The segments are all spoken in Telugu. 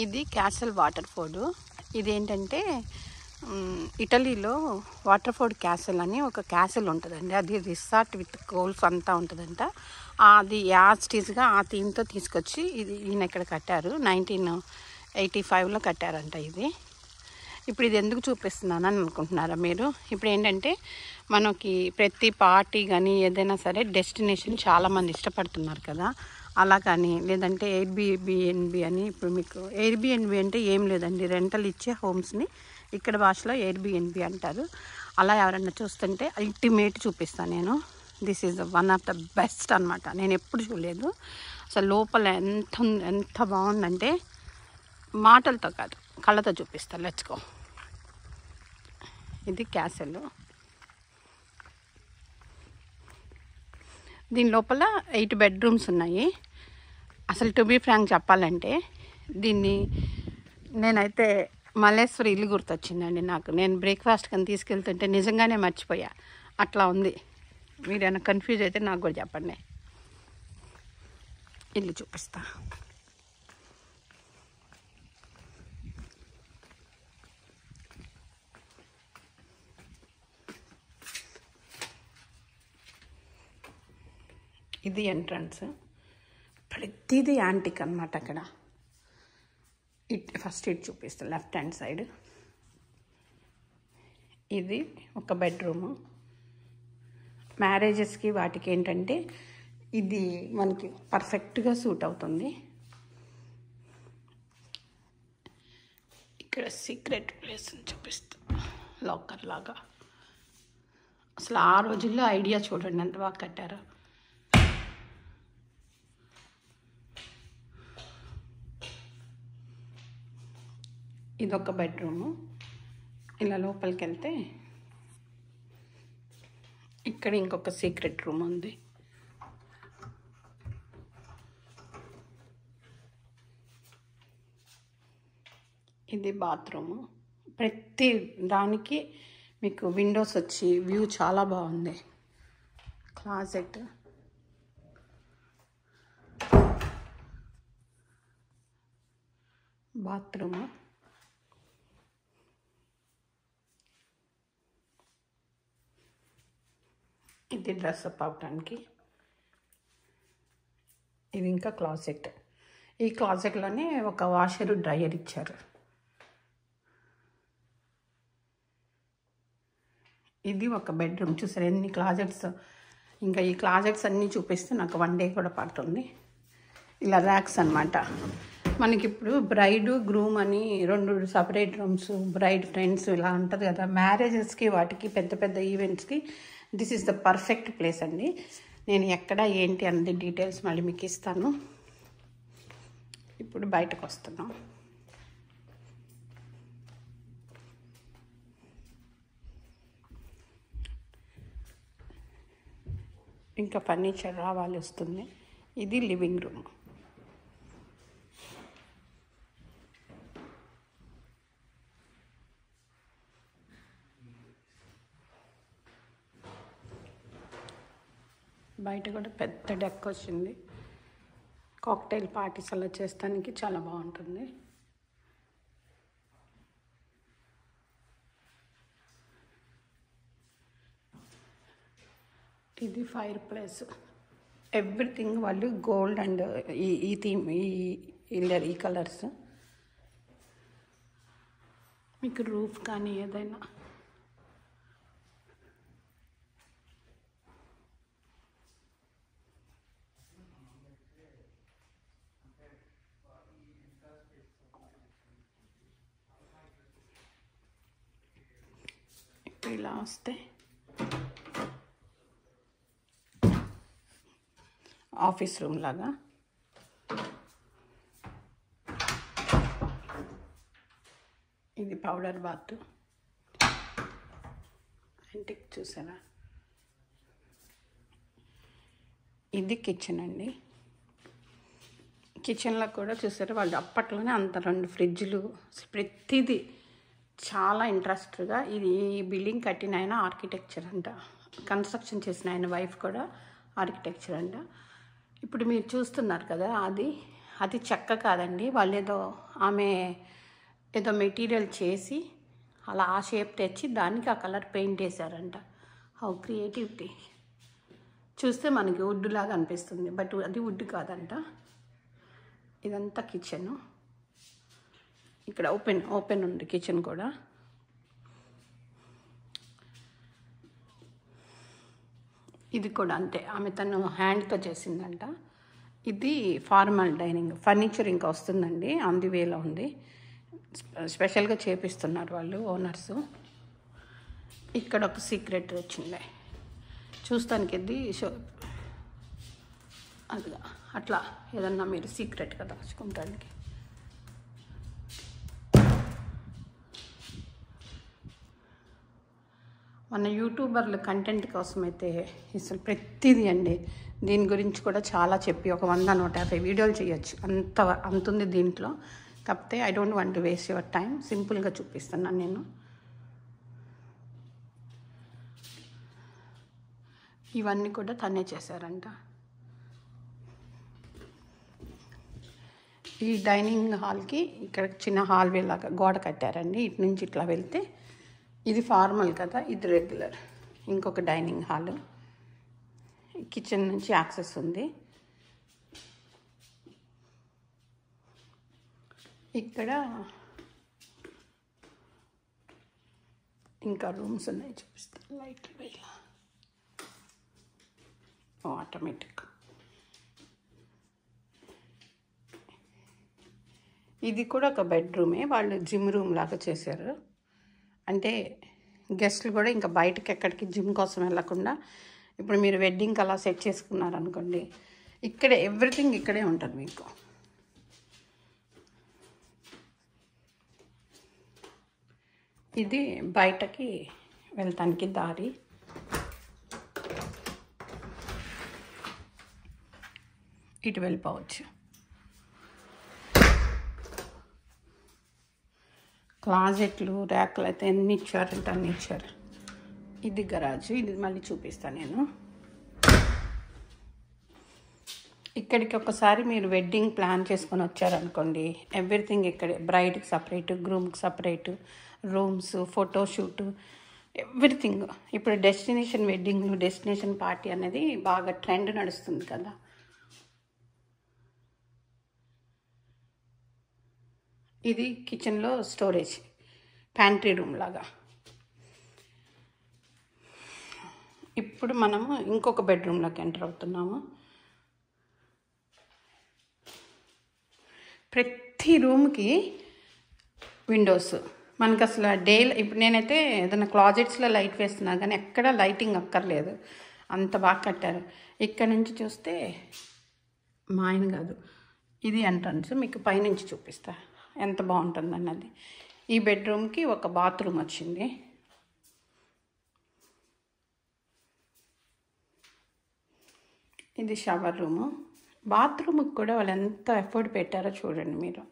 ఇది క్యాసల్ వాటర్ఫోర్డ్. ఇదేంటంటే ఇటలీలో వాటర్ఫోర్డ్ క్యాసల్ అని ఒక క్యాసల్ ఉంటుందండి. అది రిసార్ట్ విత్ గోల్ఫ్ అంతా ఉంటుందంట. అది యాస్టీస్గా ఆ థీమ్తో తీసుకొచ్చి ఈయన ఇక్కడ కట్టారు. 1985లో కట్టారంట ఇది. ఇప్పుడు ఇది ఎందుకు చూపిస్తున్నానని అనుకుంటున్నారా మీరు? ఇప్పుడు ఏంటంటే మనకి ప్రతి పార్టీ కానీ ఏదైనా సరే డెస్టినేషన్ చాలామంది ఇష్టపడుతున్నారు కదా. అలా కానీ లేదంటే ఎయిర్బిఎన్బి అని. ఇప్పుడు మీకు ఎయిర్బిఎన్బి అంటే ఏం లేదండి, రెంటల్ ఇచ్చే హోమ్స్ని ఇక్కడ భాషలో ఎయిర్బిఎన్బి అంటారు. అలా ఎవరన్నా చూస్తుంటే అల్టిమేట్ చూపిస్తాను నేను. This is one of the best అనమాట. నేను ఎప్పుడు చూడలేదు అసలు. లోపల ఎంత బాగుందంటే మాటలతో కాదు, కళ్ళతో చూపిస్తాను. Let's go. ఇది క్యాసల్. దీని లోపల 8 బెడ్రూమ్స్ ఉన్నాయి. అసలు టు బీ ఫ్రాంక్ చెప్పాలంటే దీన్ని నేనైతే మల్లేశ్వరి ఇల్లు గుర్తొచ్చిందండి నాకు. నేను బ్రేక్ఫాస్ట్ కానీ తీసుకెళ్తుంటే నిజంగానే మర్చిపోయా. అట్లా ఉంది. మీరు ఏమైనా కన్ఫ్యూజ్ అయితే నాకు కూడా చెప్పండి. ఇల్లు చూపిస్తా. ఇది ఎంట్రన్స్. ప్రతిదీ యాంటిక్ అనమాట అక్కడ. ఫస్ట్ ఇటు చూపిస్తా, లెఫ్ట్ హ్యాండ్ సైడ్. ఇది ఒక బెడ్రూము. మ్యారేజెస్కి వాటికి ఏంటంటే ఇది మనకి పర్ఫెక్ట్గా సూట్ అవుతుంది. ఇక్కడ సీక్రెట్ ప్లేస్ అని చూపిస్తా, లాకర్ లాగా. అసలు ఆ రోజుల్లో ఐడియా చూడండి ఎంత బాగా కట్టారో. ఇదొక బెడ్రూము. ఇలా లోపలికి వెళ్తే ఇక్కడ ఇంకొక సీక్రెట్ రూమ్ ఉంది. ఇది బాత్రూము. ప్రతి దానికి మీకు విండోస్ వచ్చి వ్యూ చాలా బాగుంది. Closet, bathroom. ఇది డ్రెస్అప్ అవడానికి. ఇది ఇంకా క్లాజెట్. ఈ క్లాజెట్లోనే ఒక వాషరు డ్రయర్ ఇచ్చారు. ఇది ఒక బెడ్రూమ్. చూసారు ఎన్ని క్లాజెట్స్. ఇంకా ఈ క్లాజెట్స్ అన్నీ చూపిస్తే నాకు 1 డే కూడా పడుతుంది. ఇలా ర్యాక్స్ అనమాట. మనకి ఇప్పుడు బ్రైడ్ గ్రూమ్ అని 2 సపరేట్ రూమ్స్, బ్రైడ్ ఫ్రెండ్స్ ఇలా ఉంటుంది కదా. మ్యారేజెస్కి వాటికి పెద్ద పెద్ద ఈవెంట్స్కి this is the perfect place అండి. నేను ఎక్కడ ఏంటి అన్నది డీటెయిల్స్ మళ్ళీ మీకు ఇస్తాను. ఇప్పుడు బయటకు వస్తున్నాం. ఇంకా ఫర్నిచర్ రావాలి వస్తుంది. ఇది లివింగ్ రూమ్. బయట కూడా పెద్ద డెక్ వచ్చింది. కాక్టైల్ పార్టీస్ అలా చేస్తానికి చాలా బాగుంటుంది. ఇది ఫైర్ ప్లేస్. ఎవ్రీథింగ్ వాళ్ళు గోల్డ్ అండ్ ఈ థీమ్, ఈ కలర్స్. మీకు రూఫ్ కానీ ఏదైనా ఇలా వస్తే ఆఫీస్ రూమ్ లాగా. ఇది పౌడర్ బాత్. యాంటిక్ చూసారా. ఇది కిచెన్ అండి. కిచెన్లో కూడా చూసారా వాళ్ళు అప్పట్లోనే అంత 2 ఫ్రిడ్జ్లు, ప్రతిదీ చాలా ఇంట్రెస్ట్గా. ఇది ఈ బిల్డింగ్ కట్టిన ఆయన ఆర్కిటెక్చర్ అంట, కన్స్ట్రక్షన్ చేసిన ఆయన వైఫ్ కూడా ఆర్కిటెక్చర్ అంట. ఇప్పుడు మీరు చూస్తున్నారు కదా, అది అది చెక్క కాదండి, వాళ్ళు ఆమె ఏదో మెటీరియల్ చేసి అలా ఆ షేప్ తెచ్చి దానికి ఆ కలర్ పెయింట్ వేశారంట. How creativity. చూస్తే మనకి వుడ్ లాగా అనిపిస్తుంది, బట్ అది వుడ్ కాదంట. ఇదంతా కిచెను. ఇక్కడ ఓపెన్ ఉంది కిచెన్ కూడా. ఇది కూడా అంతే, ఆమె తను హ్యాండ్తో చేసిందంట. ఇది ఫార్మల్ డైనింగ్. ఫర్నిచర్ ఇంకా వస్తుందండి, ఆన్ ది వేలో ఉంది. స్పెషల్గా చేపిస్తున్నారు వాళ్ళు ఓనర్సు. ఇక్కడ ఒక సీక్రెట్ వచ్చింది చూస్తానికి. ఇది అది అట్లా ఏదన్నా మీరు సీక్రెట్గా దాచుకుంటానికి. మన యూట్యూబర్లు కంటెంట్ కోసం అయితే అసలు ప్రతిదీ అండి, దీని గురించి కూడా చాలా చెప్పి ఒక 100-150 వీడియోలు చేయొచ్చు, అంతుంది దీంట్లో. కాకపోతే I don't want to waste your time, సింపుల్గా చూపిస్తున్నాను నేను. ఇవన్నీ కూడా తనే చేశారంట. ఈ డైనింగ్ హాల్కి ఇక్కడ చిన్న హాల్వే లాగా గోడ కట్టారండి. ఇటు నుంచి ఇట్లా వెళ్తే ఇది ఫార్మల్ కదా, ఇది రెగ్యులర్. ఇంకొక డైనింగ్ హాల్, కిచెన్ నుంచి యాక్సెస్ ఉంది. ఇక్కడ ఇంకా రూమ్స్ ఉన్నాయి, చూపిస్తాను. లైట్ వేయాలి, ఆటోమేటిక్. ఇది కూడా ఒక బెడ్రూమే, వాళ్ళు జిమ్ రూమ్ లాగా చేశారు. అంటే గెస్ట్లు కూడా ఇంకా బయటకి ఎక్కడికి జిమ్ కోసం వెళ్ళకుండా, ఇప్పుడు మీరు వెడ్డింగ్కి అలా సెట్ చేసుకున్నారనుకోండి, ఇక్కడే ఎవ్రీథింగ్ ఇక్కడే ఉంటుంది మీకు. ఇది బయటకి వెళ్తానికి దారి. ఇటు వెళ్ళిపోవచ్చు. క్లాజెట్లు, ర్యాక్లు అయితే ఎన్ని ఇచ్చారంటే అన్ని ఇచ్చారు. ఇది గరాజు, ఇది మళ్ళీ చూపిస్తాను నేను. ఇక్కడికి ఒకసారి మీరు వెడ్డింగ్ ప్లాన్ చేసుకొని వచ్చారనుకోండి, ఎవ్రీథింగ్ ఇక్కడే. బ్రైడ్కి సపరేటు, గ్రూమ్కి సపరేటు, రూమ్స్, ఫోటోషూట్, ఎవ్రీథింగ్. ఇప్పుడు డెస్టినేషన్ వెడ్డింగ్లు, డెస్టినేషన్ పార్టీ అనేది బాగా ట్రెండ్ నడుస్తుంది కదా. ఇది కిచెన్లో స్టోరేజ్, ప్యాంట్రీ రూమ్ లాగా. ఇప్పుడు మనము ఇంకొక బెడ్రూమ్లోకి ఎంటర్ అవుతున్నాము. ప్రతి రూమ్కి విండోస్. మనకు అసలు ఇప్పుడు నేనైతే ఏదైనా క్లాజెట్స్లో లైట్ వేస్తున్నా కానీ ఎక్కడ లైటింగ్ అక్కర్లేదు, అంత బాగా కట్టారు. ఇక్కడ నుంచి చూస్తే మా ఆయన కాదు, ఇది ఎంట్రన్స్. మీకు పైనుంచి చూపిస్తా ఎంత బాగుంటుంది అన్నది. ఈ బెడ్రూమ్కి ఒక బాత్రూమ్ వచ్చింది. ఇది షవర్ రూము. బాత్రూమ్కి కూడా వాళ్ళు ఎంత ఎఫర్ట్ పెట్టారో చూడండి మీరు.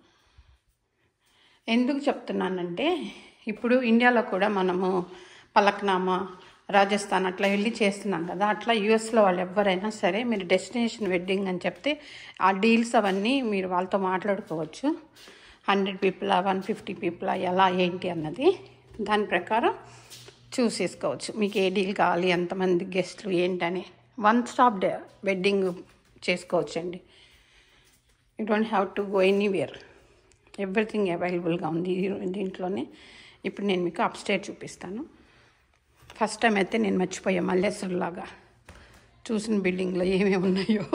ఎందుకు చెప్తున్నానంటే, ఇప్పుడు ఇండియాలో కూడా మనము పలక్నామా, రాజస్థాన్ అట్లా వెళ్ళి చేస్తున్నాం కదా. అట్లా యూఎస్లో వాళ్ళు ఎవరైనా సరే మీరు డెస్టినేషన్ వెడ్డింగ్ అని చెప్తే ఆ డీల్స్ అవన్నీ మీరు వాళ్ళతో మాట్లాడుకోవచ్చు. 100 పీపులా, 150 పీపులా, ఎలా ఏంటి అన్నది దాని ప్రకారం చూసేసుకోవచ్చు. మీకు ఏ డీల్ కావాలి, ఎంతమంది గెస్ట్లు ఏంటని. 1 స్టాప్ వెడ్డింగ్ చేసుకోవచ్చండి. You don't have to go anywhere. Everything అవైలబుల్గా ఉంది దీంట్లోనే. ఇప్పుడు నేను మీకు అప్స్టేర్ చూపిస్తాను. ఫస్ట్ టైం అయితే నేను మర్చిపోయా, మల్లేశ్వర్లాగా చూసిన బిల్డింగ్లో ఏమేమి ఉన్నాయో.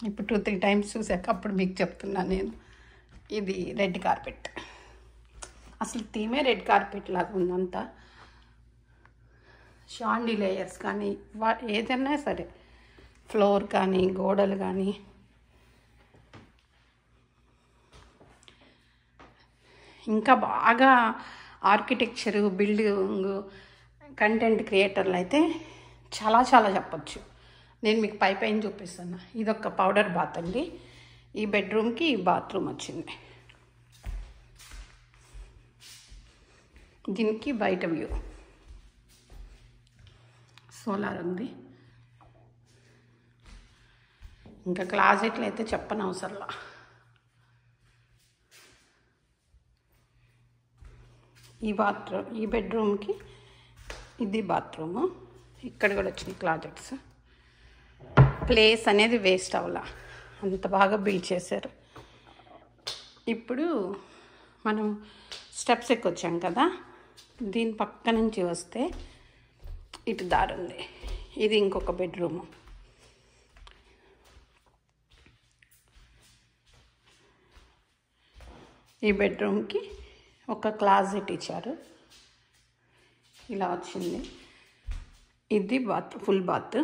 ఇప్పుడు 2-3 టైమ్స్ చూసాక అప్పుడు మీకు చెప్తున్నాను నేను. ఇది రెడ్ కార్పెట్, అసలు థీమే రెడ్ కార్పెట్ లాగా ఉందంతా. షాండీ లేయర్స్ కానీ ఏదైనా సరే, ఫ్లోర్ కానీ గోడలు కానీ. ఇంకా బాగా ఆర్కిటెక్చరు, బిల్డింగ్ కంటెంట్ క్రియేటర్లు అయితే చాలా చాలా చెప్పచ్చు. నేను మీకు పైన చూపిస్తాను. ఇదొక పౌడర్ బాత్ అండి. ఈ బెడ్రూమ్కి ఈ బాత్రూమ్ వచ్చింది. దీనికి బయట వ్యూ, సోలార్ ఉంది. ఇంకా క్లాజెట్లు అయితే చెప్పనవసరంలా. ఈ బెడ్రూమ్కి ఇది బాత్రూము. ఇక్కడ కూడా వచ్చినాయి క్లాజెట్స్. ప్లేస్ అనేది వేస్ట్ అవ్వాల, అంత బాగా బిల్డ్ చేశారు. ఇప్పుడు మనం స్టెప్స్ ఎక్కొచ్చాం కదా, దీని పక్క నుంచి వస్తే ఇటు దారి ఉంది. ఇది ఇంకొక బెడ్రూము. ఈ బెడ్రూమ్కి ఒక క్లాజెట్ ఇచ్చారు, ఇలా వచ్చింది. ఇది బాత్, ఫుల్ బాత్.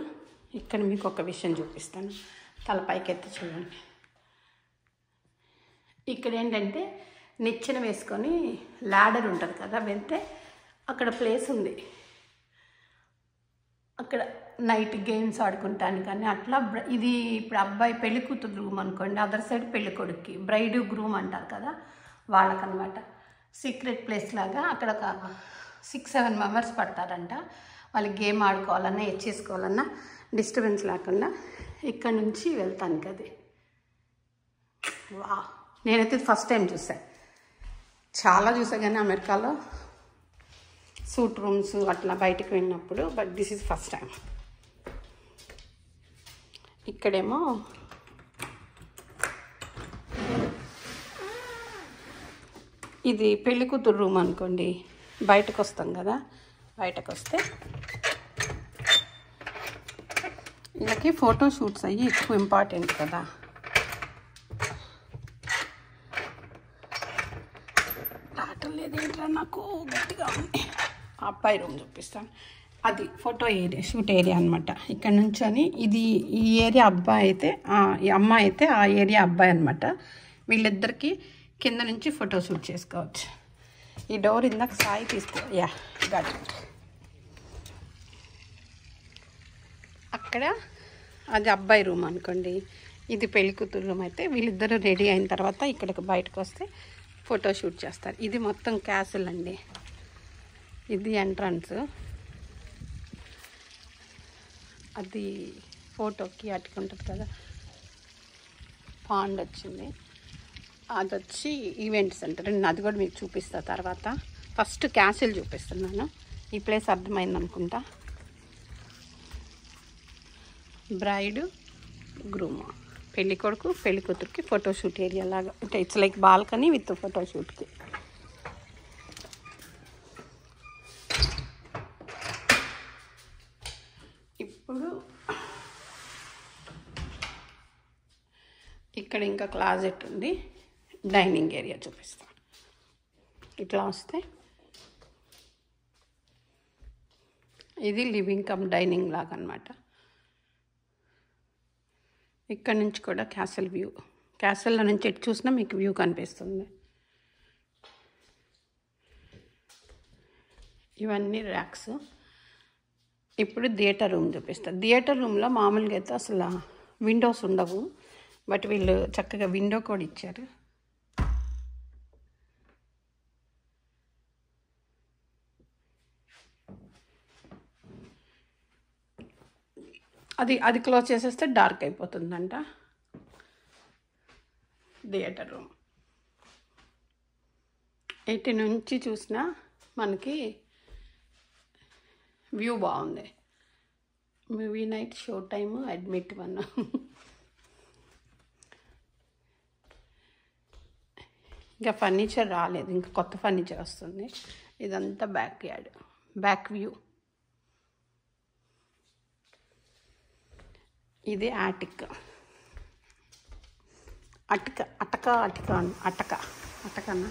ఇక్కడ మీకు ఒక విషయం చూపిస్తాను, తలపైకి ఎత్తి చూడండి. ఇక్కడ ఏంటంటే నిచ్చెన వేసుకొని ల్యాడర్ ఉంటుంది కదా, వెళ్తే అక్కడ ప్లేస్ ఉంది. అక్కడ నైట్ గేమ్స్ ఆడుకుంటాను. కానీ అట్లా ఇది ఇప్పుడు అబ్బాయి పెళ్లి కూతురు రూమ్ అనుకోండి, అదర్ సైడ్ పెళ్లి కొడుక్కి, బ్రైడ్ గ్రూమ్ అంటారు కదా వాళ్ళకనమాట. సీక్రెట్ ప్లేస్ లాగా అక్కడ ఒక 6-7 మెంబర్స్ పడతారంట. వాళ్ళు గేమ్ ఆడుకోవాలన్నా, చేసుకోవాలన్నా డిస్టర్బెన్స్ లేకుండా ఇక్కడ నుంచి వెళ్తాను కదా. వా, నేనైతే ఫస్ట్ టైం చూసాను. చాలా చూసా కానీ అమెరికాలో సూట్ రూమ్స్ అట్లా బయటకు వెళ్ళినప్పుడు, but this is first time. ఇక్కడేమో ఇది పెళ్లి కూతురు రూమ్ అనుకోండి. బయటకు వస్తాం కదా, బయటకు వస్తే వీళ్ళకి ఫోటో షూట్స్ అయ్యి ఎక్కువ ఇంపార్టెంట్ కదా. రావట్లేదు ఏంట్రా, నాకు గట్టిగా ఉంది. అబ్బాయి రూమ్ చూపిస్తాను. అది ఫోటో ఏరియా, షూట్ ఏరియా అనమాట. ఇక్కడ నుంచొని ఇది ఈ ఏరియా అబ్బాయి అయితే, ఈ అమ్మాయి అయితే ఆ ఏరియా అబ్బాయి అనమాట. వీళ్ళిద్దరికి కింద నుంచి ఫోటో షూట్ చేసుకోవచ్చు. ఈ డోర్ ఇందాక సాయి తీసుకో. Yeah got it. అక్కడ అది అబ్బాయి రూమ్ అనుకోండి, ఇది పెళ్లి కూతురు రూమ్. అయితే వీళ్ళిద్దరూ రెడీ అయిన తర్వాత ఇక్కడికి బయటకు వస్తే ఫోటో షూట్ చేస్తారు. ఇది మొత్తం క్యాసిల్ అండి. ఇది ఎంట్రన్స్. అది ఫోటోకి అట్టుకుంటుంది కదా, పాండ్ వచ్చింది. అది వచ్చి ఈవెంట్ సెంటర్. నేను అది కూడా మీకు చూపిస్తా తర్వాత. ఫస్ట్ క్యాసిల్ చూపిస్తున్నాను. ఈ ప్లేస్ అర్థమైంది అనుకుంటా. బ్రైడ్ గ్రూమ్, పెళ్ళి కొడుకు పెళ్ళి కూతురికి ఫోటోషూట్ ఏరియా లాగా. ఇట్స్ లైక్ బాల్కనీ విత్ ఫోటోషూట్కి. ఇప్పుడు ఇక్కడ ఇంకా క్లాజెట్ ఉంది. డైనింగ్ ఏరియా చూపిస్తాను. ఇట్లా వస్తే ఇది లివింగ్ కమ్ డైనింగ్ లాగా అనమాట. ఇక్కడ నుంచి కూడా క్యాసిల్ వ్యూ. క్యాసిల్లో నుంచి ఎటు చూసినా మీకు వ్యూ కనిపిస్తుంది. ఇవన్నీ ర్యాక్స్. ఇప్పుడు థియేటర్ రూమ్ చూపిస్తాను. థియేటర్ రూమ్లో మామూలుగా అయితే అసలు విండోస్ ఉండవు, బట్ వీళ్ళు చక్కగా విండో కూడా ఇచ్చారు. అది క్లోజ్ చేసేస్తే డార్క్ అయిపోతుందంట. థియేటర్ రూమ్ ఇటు నుంచి చూసినా మనకి వ్యూ బాగుంది. Movie night, show time, admit 1. ఇంకా ఫర్నిచర్ రాలేదు, ఇంకా కొత్త ఫర్నిచర్ వస్తుంది. ఇదంతా బ్యాక్ యార్డ్, బ్యాక్ వ్యూ. ఇది ఆటిక్. అటకన్నా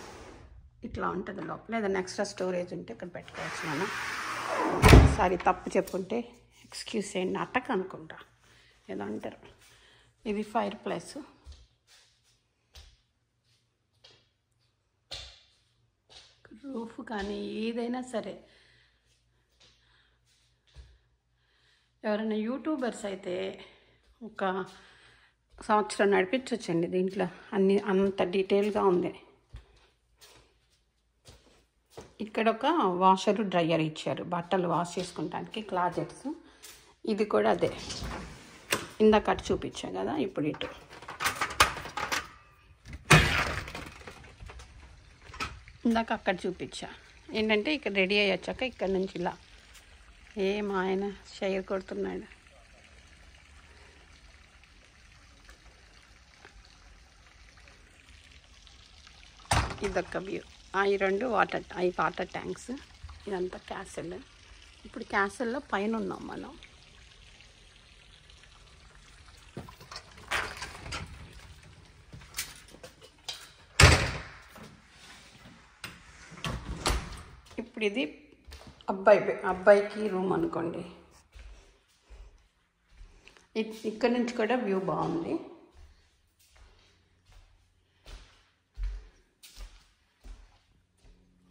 ఇట్లా ఉంటుంది లోపల. ఏదైనా ఎక్స్ట్రా స్టోరేజ్ ఉంటే ఇక్కడ పెట్టుకోవచ్చు మనం. సారీ తప్పు చెప్పుంటే ఎక్స్క్యూజ్ చేయండి. అటక అనుకుంటా ఏదో అంటారు. ఇది ఫైర్ ప్లేస్. రూఫ్ కానీ ఏదైనా సరే, ఎవరైనా యూట్యూబర్స్ అయితే ఒక సంవత్సరం నడిపించవచ్చండి దీంట్లో. అంత డీటెయిల్గా ఉంది. ఇక్కడ ఒక వాషరు డ్రయర్ ఇచ్చారు, బట్టలు వాష్ చేసుకుంటానికి. క్లాజెట్స్ ఇది కూడా అదే. ఇందాక అటు చూపించా కదా, ఇప్పుడు ఇటు. ఇందాక అక్కడ చూపించా ఏంటంటే ఇక్కడ రెడీ అయ్యొచ్చాక ఇక్కడ నుంచి ఇలా ఏం ఆయన షైర్ కొడుతున్నాడు. ఇదొక వ్యూ. ఈ రెండు వాటర్ ట్యాంక్స్. ఇదంతా క్యాసిల్. ఇప్పుడు క్యాసిల్లో పైన ఉన్నాం మనం. ఇప్పుడు ఇది అబ్బాయికి రూమ్ అనుకోండి. ఇక్కడ నుంచి కూడా వ్యూ బాగుంది.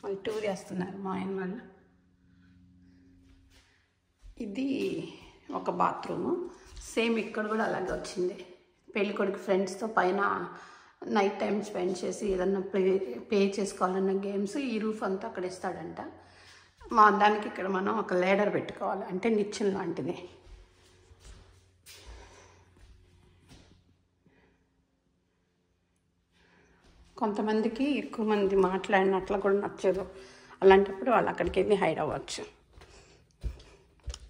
వాళ్ళు టూర్ వేస్తున్నారు మా ఆయన వాళ్ళు. ఇది ఒక బాత్రూము. సేమ్ ఇక్కడ కూడా అలాగే వచ్చింది. పెళ్ళికొడుకు ఫ్రెండ్స్తో పైన నైట్ టైం స్పెండ్ చేసి ఏదన్నా పే చేసుకోవాలన్న గేమ్స్ ఈ రూఫ్ అంతా అక్కడ ఇస్తాడంట. దానికి ఇక్కడ మనం ఒక లేడర్ పెట్టుకోవాలి, అంటే నిచ్చెన లాంటిది. కొంతమందికి ఎక్కువ మంది మాట్లాడినట్లు కూడా నచ్చదు. అలాంటప్పుడు వాళ్ళు అక్కడికి వెళ్ళి హైడ్ అవ్వచ్చు.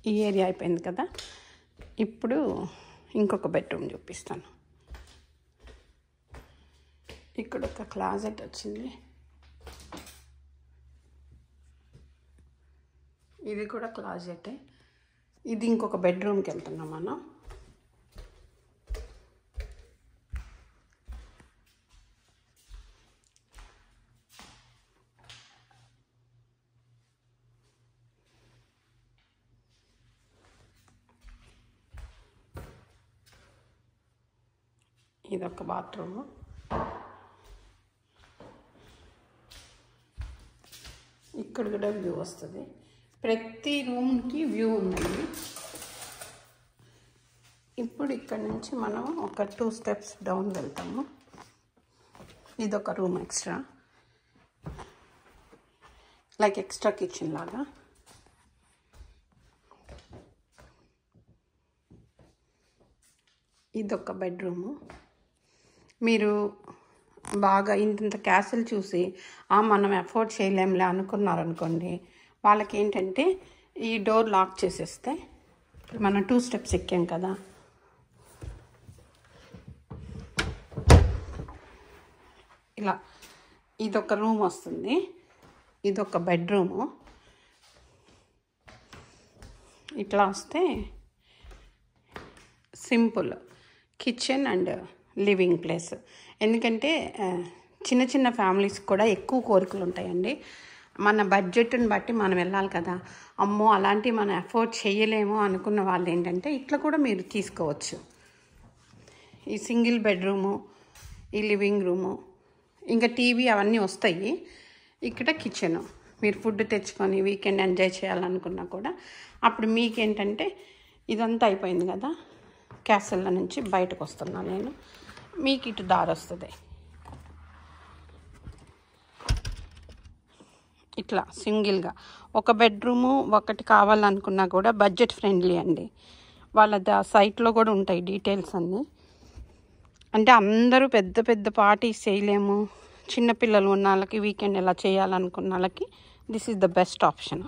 ఈ ఏరియా అయిపోయింది కదా. ఇప్పుడు ఇంకొక బెడ్రూమ్ చూపిస్తాను. ఇక్కడ ఒక క్లాజెట్ వచ్చింది. ఇది కూడా క్లాజెటే. ఇది ఇంకొక బెడ్రూమ్కి వెళ్తున్నాం మనం. ఇదొక బాత్రూము. ఇక్కడ కూడా వ్యూ వస్తుంది. ప్రతి రూమ్కి వ్యూ ఉందండి. ఇప్పుడు ఇక్కడ నుంచి మనం ఒక 2 స్టెప్స్ డౌన్ వెళ్తాము. ఇదొక room extra, like extra kitchen లాగా. ఇదొక బెడ్రూము. మీరు బాగా ఇంత క్యాసిల్ చూసి మనం అఫోర్డ్ చేయలేంలే అనుకున్నారనుకోండి, వాళ్ళకి ఏంటంటే ఈ డోర్ లాక్ చేసేస్తే, మనం 2 స్టెప్స్ ఎక్కాం కదా, ఇలా ఇదొక రూమ్ వస్తుంది. ఇదొక బెడ్రూము. ఇట్లా వస్తే simple kitchen and living place. ఎందుకంటే చిన్న చిన్న ఫ్యామిలీస్ కూడా ఎక్కువ కోరికలు ఉంటాయండి. మన బడ్జెట్ని బట్టి మనం వెళ్ళాలి కదా. అమ్మో అలాంటివి మనం అఫోర్డ్ చేయలేము అనుకున్న వాళ్ళు ఏంటంటే ఇట్లా కూడా మీరు తీసుకోవచ్చు. ఈ సింగిల్ బెడ్రూము, ఈ లివింగ్ రూము, ఇంకా టీవీ అవన్నీ వస్తాయి. ఇక్కడ కిచెను. మీరు ఫుడ్ తెచ్చుకొని వీకెండ్ ఎంజాయ్ చేయాలనుకున్నా కూడా అప్పుడు మీకేంటంటే ఇదంతా అయిపోయింది కదా. క్యాసిల్లో నుంచి బయటకు వస్తున్నాను నేను. మీకు ఇటు దారి వస్తుంది. ఇట్లా సింగిల్గా ఒక బెడ్రూము ఒకటి కావాలనుకున్నా కూడా బడ్జెట్ ఫ్రెండ్లీ అండి. వాళ్ళ సైట్లో కూడా ఉంటాయి డీటెయిల్స్ అన్నీ. అంటే అందరూ పెద్ద పెద్ద పార్టీస్ చేయలేము, చిన్నపిల్లలు ఉన్న వాళ్ళకి వీకెండ్ ఎలా చేయాలనుకున్న వాళ్ళకి this is the best option.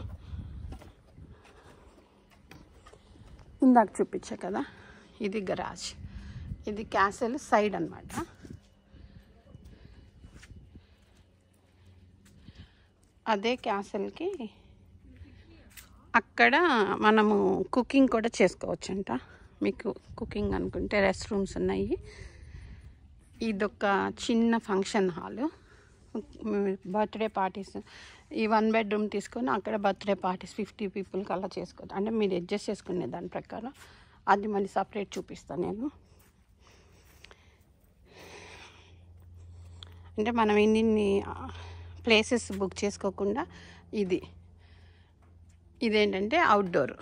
ఇందాక చూపించా కదా, ఇది గరాజ్. ఇది క్యాసిల్ సైడ్ అన్నమాట. అదే క్యాసిల్కి అక్కడ మనము కుకింగ్ కూడా చేసుకోవచ్చంట. మీకు కుకింగ్ అనుకుంటే రెస్ట్ రూమ్స్ ఉన్నాయి. ఇదొక చిన్న ఫంక్షన్ హాలు. బర్త్డే పార్టీస్ ఈ 1 బెడ్రూమ్ తీసుకొని అక్కడ బర్త్డే పార్టీస్ 50 పీపుల్కి అలా చేసుకోవచ్చు. అంటే మీరు అడ్జస్ట్ చేసుకునే దాని ప్రకారం. అది మళ్ళీ సపరేట్ చూపిస్తాను నేను. అంటే మనం ఇన్ని ప్లేసెస్ బుక్ చేసుకోకుండా ఇదేంటంటే అవుట్డోర్.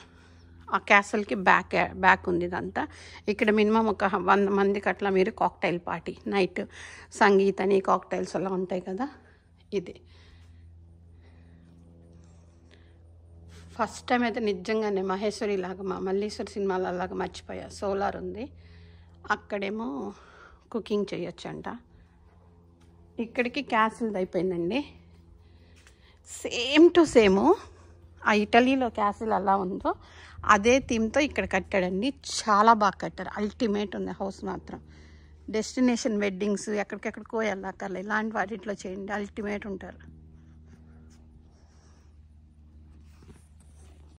ఆ క్యాసల్కి బ్యాక్ ఉంది ఇదంతా. ఇక్కడ మినిమం ఒక 100 మందికి అట్లా మీరు కాక్టైల్ పార్టీ నైట్ సంగీత్ అని కాక్టైల్స్ అలా ఉంటాయి కదా. ఇది ఫస్ట్ టైం అయితే నిజంగానే మహేశ్వరి లాగా మల్లీశ్వరి సినిమాల లాగా మర్చిపోయా. సోలార్ ఉంది, అక్కడేమో కుకింగ్ చేయొచ్చంట. ఇక్కడికి క్యాసిల్ది అయిపోయిందండి. సేమ్ టు సేము ఆ ఇటలీలో క్యాసిల్ ఎలా ఉందో అదే థీమ్తో ఇక్కడ కట్టాడండి. చాలా బాగా కట్టారు. అల్టిమేట్ ఉంది హౌస్ మాత్రం. డెస్టినేషన్ వెడ్డింగ్స్ ఎక్కడికెక్కడికో వెళ్ళక్కర్లే, ఇలాంటి వాటిలో చేయండి, అల్టిమేట్ ఉంటారు.